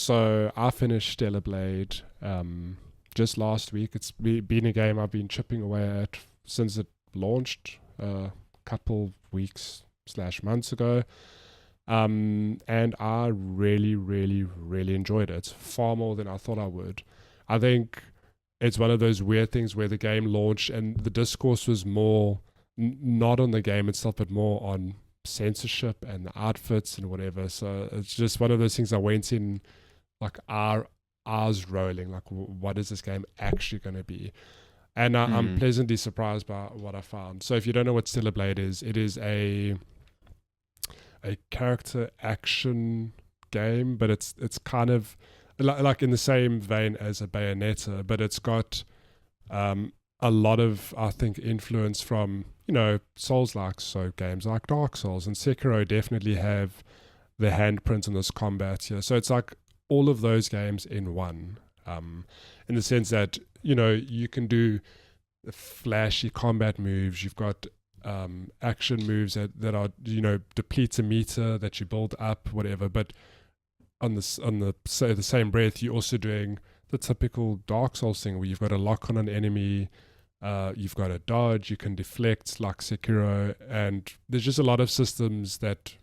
So I finished Stellar Blade just last week. It's been a game I've been chipping away at since it launched a couple weeks / months ago. And I really, really, really enjoyed it. Far more than I thought I would. I think it's one of those weird things where the game launched and the discourse was more not on the game itself, but more on censorship and the outfits and whatever. So it's just one of those things I went in like our eyes rolling, like what is this game actually going to be? And I'm pleasantly surprised by what I found. So if you don't know what Stellar Blade is, it is a character action game, but it's kind of like in the same vein as a Bayonetta, but it's got a lot of, I think, influence from, Souls-like, so games like Dark Souls and Sekiro definitely have the handprint on this combat here. So it's like all of those games in one, in the sense that, you can do flashy combat moves. You've got action moves that are, deplete a meter that you build up, whatever. But on the same breath, you're also doing the typical Dark Souls thing where you've got to lock on an enemy, you've got to dodge, you can deflect like Sekiro, and there's just a lot of systems that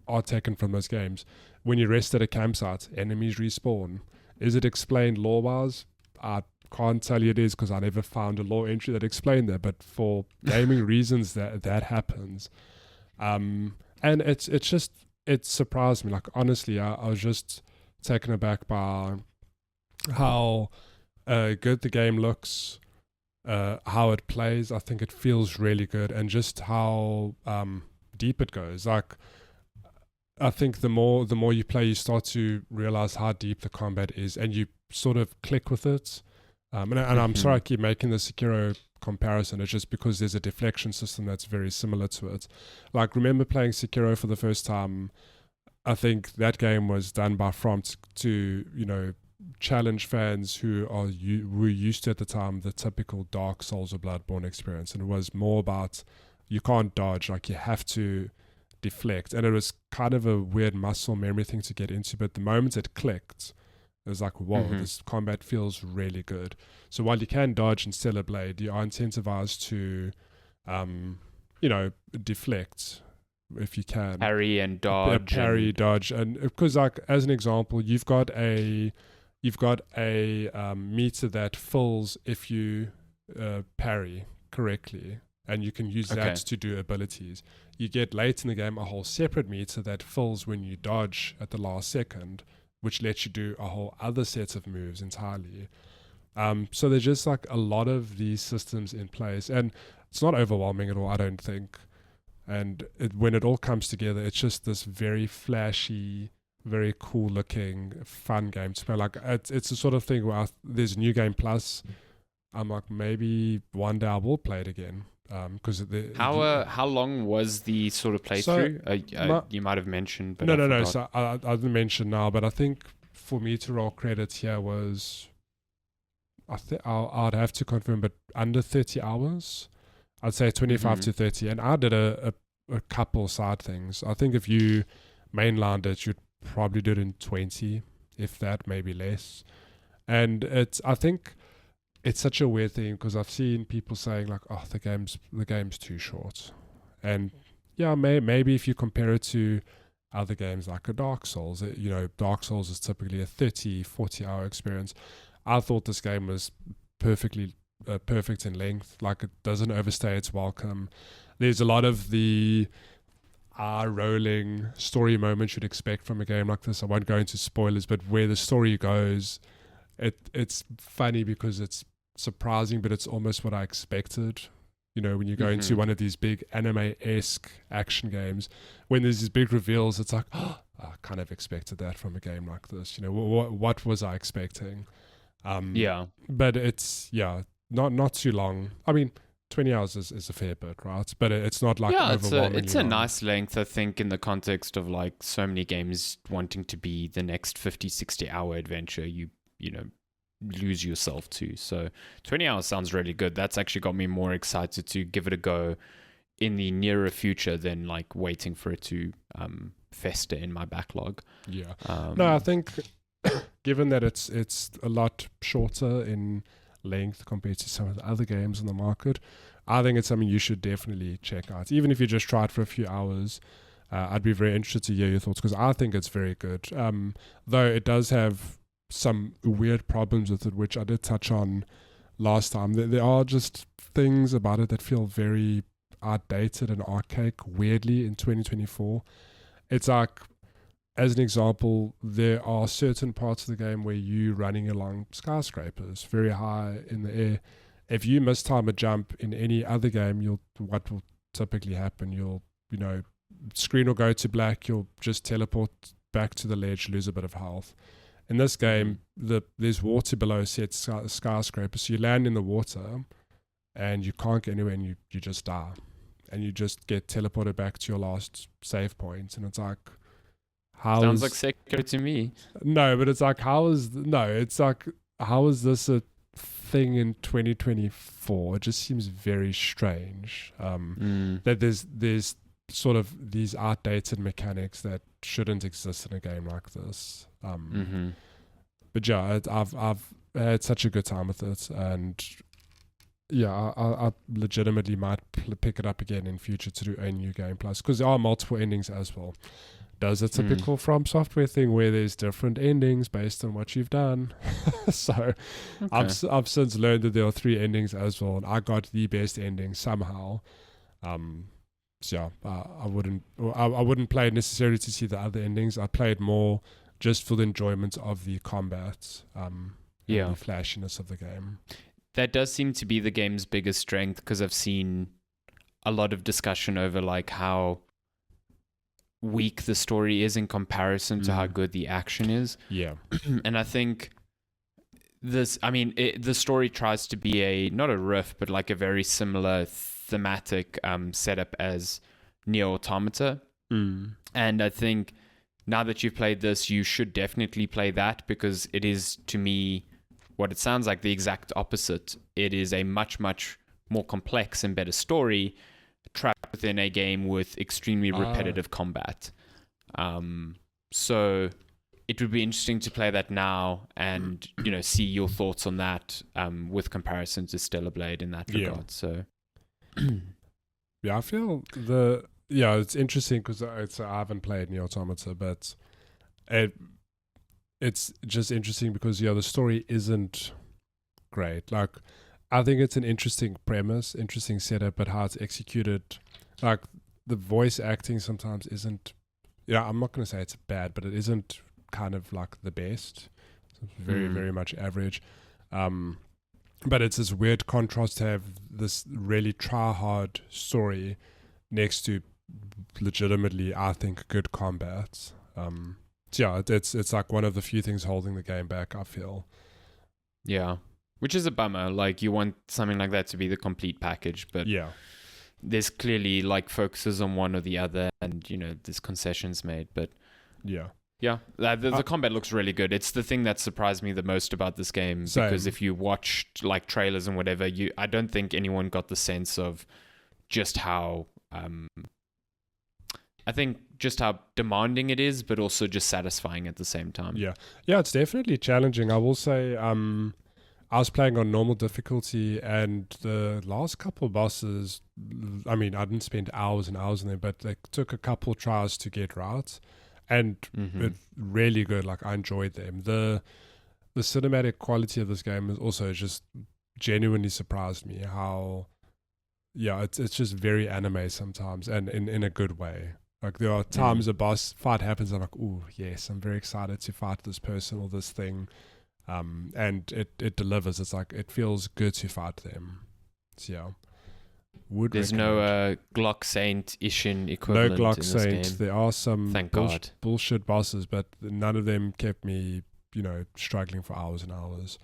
are taken from those games. When you rest at a campsite, enemies respawn. Is it explained lore-wise? I can't tell you it is, because I never found a lore entry that explained that, but for gaming reasons that happens. And it surprised me. Like, honestly, I was just taken aback by how good the game looks, how it plays. I think it feels really good, and just how deep it goes. Like, I think the more you play, you start to realize how deep the combat is, and you sort of click with it. And I'm sorry I keep making the Sekiro comparison. It's just because there's a deflection system that's very similar to it. Like, remember playing Sekiro for the first time? I think that game was done by From to challenge fans who were used to at the time the typical Dark Souls or Bloodborne experience, and it was more about you can't dodge, like you have to deflect, and it was kind of a weird muscle memory thing to get into. But the moment it clicked, it was like, whoa, this combat feels really good. So while you can dodge in Stellar Blade, you are incentivized to deflect if you can, parry and dodge, dodge, and because, like, as an example, you've got a meter that fills if you parry correctly, and you can use that to do abilities. You get late in the game a whole separate meter that fills when you dodge at the last second, which lets you do a whole other set of moves entirely. So there's just like a lot of these systems in place, and it's not overwhelming at all, I don't think. And when it all comes together, it's just this very flashy, very cool looking, fun game to play. Like, it's the sort of thing where there's New Game Plus. I'm like, maybe one day I will play it again. Because how long was the sort of playthrough? You might have mentioned, but no. So I didn't mention now, but I think for me to roll credits here was, I'd have to confirm, but under 30 hours. I'd say 25 to 30, and I did a couple side things. I think if you mainlined it, you'd probably do it in 20, if that, maybe less. And I think it's such a weird thing, because I've seen people saying like, oh, the game's too short. And yeah, maybe if you compare it to other games like a Dark Souls, Dark Souls is typically a 30-40 hour experience. I thought this game was perfect in length. Like, it doesn't overstay its welcome. There's a lot of the eye-rolling story moments you'd expect from a game like this. I won't go into spoilers, but where the story goes, it's funny because it's surprising, but it's almost what I expected. When you go into one of these big anime-esque action games, when there's these big reveals, it's like, oh, I kind of expected that from a game like this. What was I expecting? But it's not too long. I mean, 20 hours is a fair bit, right? But it's not like overwhelmingly it's a long. nice length, I think, in the context of like so many games wanting to be the next 50-60 hour adventure you lose yourself to. So 20 hours sounds really good. That's actually got me more excited to give it a go in the nearer future than like waiting for it to fester in my backlog. No, I think given that it's a lot shorter in length compared to some of the other games on the market, I think it's something you should definitely check out. Even if you just try it for a few hours, I'd be very interested to hear your thoughts because I think it's very good. Though it does have some weird problems with it, which I did touch on last time. There are just things about it that feel very outdated and archaic, weirdly, in 2024. It's like, as an example, there are certain parts of the game where you running along skyscrapers very high in the air. If you mistime a jump in any other game, what will typically happen? Screen will go to black, you'll just teleport back to the ledge, lose a bit of health. In this game, there's water below said skyscraper, so you land in the water and you can't get anywhere and you just die. And you just get teleported back to your last save point. And it's like, sounds like Sekiro to me. No, but it's like, how is this a thing in 2024? It just seems very strange. That there's sort of these outdated mechanics that shouldn't exist in a game like this. But yeah, I've had such a good time with it, and yeah, I legitimately might pick it up again in future to do a new game plus, because there are multiple endings as well. Does a typical From Software thing where there's different endings based on what you've done. So I've since learned that there are 3 endings as well, and I got the best ending somehow. So yeah, I wouldn't play it necessarily to see the other endings. I played more just for the enjoyment of the combat, and the flashiness of the game. That does seem to be the game's biggest strength, because I've seen a lot of discussion over like how weak the story is in comparison to how good the action is. Yeah. And I think the story tries to be not a riff, but like a very similar thematic setup as Nier Automata. And I think now that you've played this, you should definitely play that, because it is, to me, what it sounds like, the exact opposite. It is a much, much more complex and better story trapped within a game with extremely repetitive combat. So it would be interesting to play that now and, see your thoughts on that with comparison to Stellar Blade in that regard. So yeah, I feel it's interesting because I haven't played Nier Automata, but it's just interesting because the story isn't great. Like, I think it's an interesting premise, interesting setup, but how it's executed, like the voice acting sometimes isn't. I'm not going to say it's bad, but it isn't kind of like the best. It's very, very much average. But it's this weird contrast to have this really try-hard story next to legitimately, I think, good combat. So yeah, it's like one of the few things holding the game back, I feel. Yeah, which is a bummer. Like, you want something like that to be the complete package, but there's clearly like focuses on one or the other, and there's concessions made. But the combat looks really good. It's the thing that surprised me the most about this game. Same. Because if you watched like trailers and whatever, I don't think anyone got the sense of just how I think just how demanding it is, but also just satisfying at the same time. Yeah, it's definitely challenging. I will say, I was playing on normal difficulty, and the last couple of bosses, I mean, I didn't spend hours and hours in them, but they took a couple tries to get right, and it's really good. Like, I enjoyed them. The cinematic quality of this game is also just genuinely surprised me. How, it's just very anime sometimes, and in a good way. Like, there are times a boss fight happens, I'm like, ooh, yes, I'm very excited to fight this person or this thing. And it delivers. It's like, it feels good to fight them. So there's no Glock Saint Ishin equivalent. No Glock in Saint. This game. There are some Thank God. bullshit bosses, but none of them kept me, struggling for hours and hours.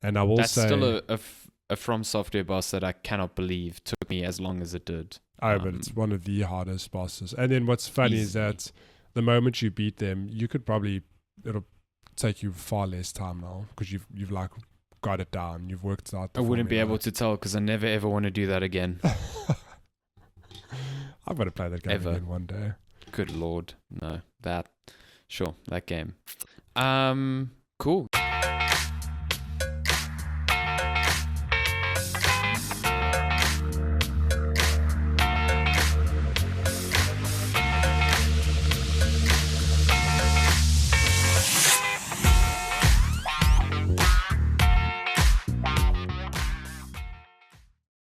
And I will That's say, still a From Software boss that I cannot believe took me as long as it did. but it's one of the hardest bosses. And then what's funny is that the moment you beat them, it'll take you far less time now, because you've like got it down. You've worked out the I wouldn't be formula. able to tell, because I never ever want to do that again. I'm going to play that game again one day. Good Lord. No, that game.